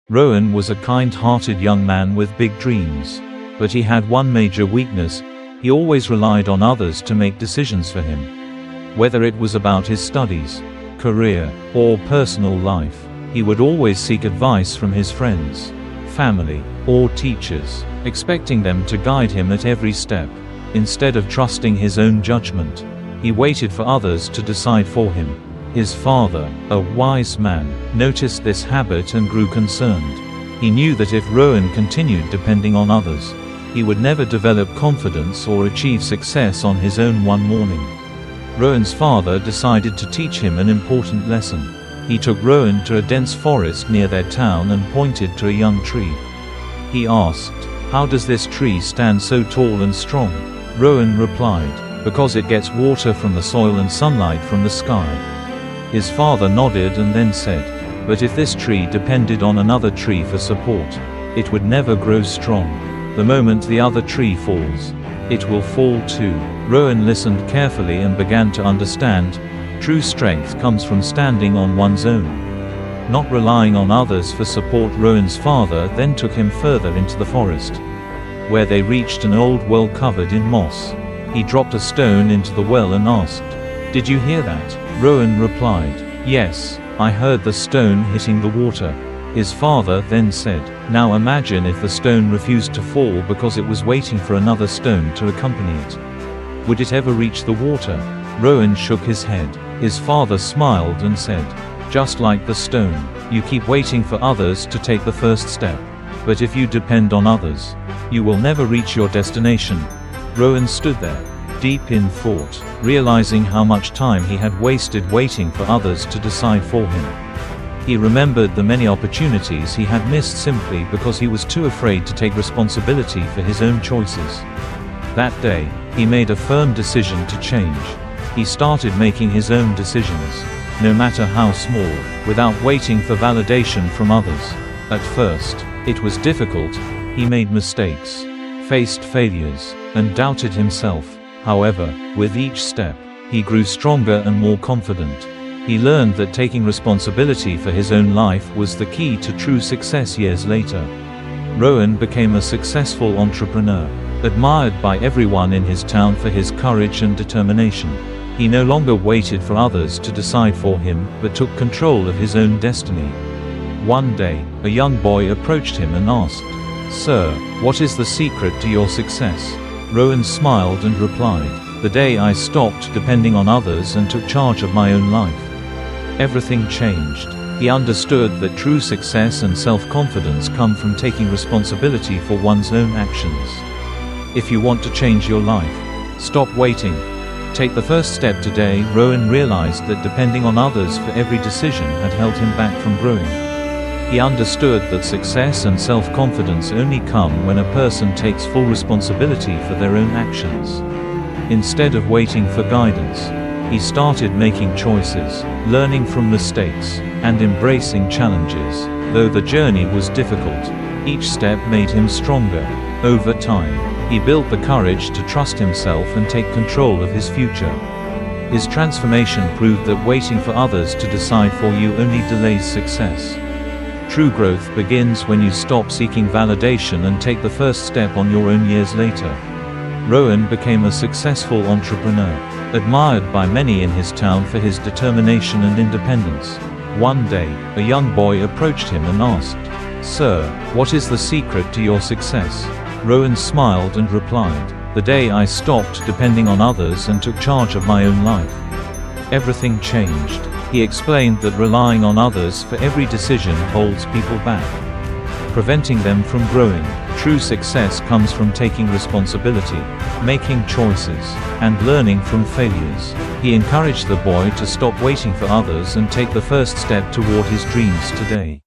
Rowan was a kind-hearted young man with big dreams. But he had one major weakness: he always relied on others to make decisions for him. Whether it was about his studies, career, or personal life, he would always seek advice from his friends, family, or teachers, expecting them to guide him at every step. Instead of trusting his own judgment, he waited for others to decide for him. His father, a wise man, noticed this habit and grew concerned. He knew that if Rowan continued depending on others, he would never develop confidence or achieve success on his own. One morning, Rowan's father decided to teach him an important lesson. He took Rowan to a dense forest near their town and pointed to a young tree. He asked, "How does this tree stand so tall and strong?" Rowan replied, "Because it gets water from the soil and sunlight from the sky." His father nodded and then said, "But if this tree depended on another tree for support, it would never grow strong. The moment the other tree falls, it will fall too." Rowan listened carefully and began to understand. True strength comes from standing on one's own, not relying on others for support. Rowan's father then took him further into the forest, where they reached an old well covered in moss. He dropped a stone into the well and asked, "Did you hear that?" Rowan replied, "Yes, I heard the stone hitting the water." His father then said, "Now imagine if the stone refused to fall because it was waiting for another stone to accompany it. Would it ever reach the water?" Rowan shook his head. His father smiled and said, "Just like the stone, you keep waiting for others to take the first step. But if you depend on others, you will never reach your destination." Rowan stood there, deep in thought, realizing how much time he had wasted waiting for others to decide for him. He remembered the many opportunities he had missed simply because he was too afraid to take responsibility for his own choices. That day, he made a firm decision to change. He started making his own decisions, no matter how small, without waiting for validation from others. At first, it was difficult. He made mistakes, faced failures, and doubted himself. However, with each step, he grew stronger and more confident. He learned that taking responsibility for his own life was the key to true success. Years later, Rowan became a successful entrepreneur, admired by everyone in his town for his courage and determination. He no longer waited for others to decide for him, but took control of his own destiny. One day, a young boy approached him and asked, "Sir, what is the secret to your success?" Rowan smiled and replied, "The day I stopped depending on others and took charge of my own life, everything changed." He understood that true success and self-confidence come from taking responsibility for one's own actions. If you want to change your life, stop waiting. Take the first step today. Rowan realized that depending on others for every decision had held him back from growing. He understood that success and self-confidence only come when a person takes full responsibility for their own actions. Instead of waiting for guidance, he started making choices, learning from mistakes, and embracing challenges. Though the journey was difficult, each step made him stronger. Over time, he built the courage to trust himself and take control of his future. His transformation proved that waiting for others to decide for you only delays success. True growth begins when you stop seeking validation and take the first step on your own. Years later, Rowan became a successful entrepreneur, admired by many in his town for his determination and independence. One day, a young boy approached him and asked, "Sir, what is the secret to your success?" Rowan smiled and replied, "The day I stopped depending on others and took charge of my own life, everything changed." He explained that relying on others for every decision holds people back, preventing them from growing. True success comes from taking responsibility, making choices, and learning from failures. He encouraged the boy to stop waiting for others and take the first step toward his dreams today.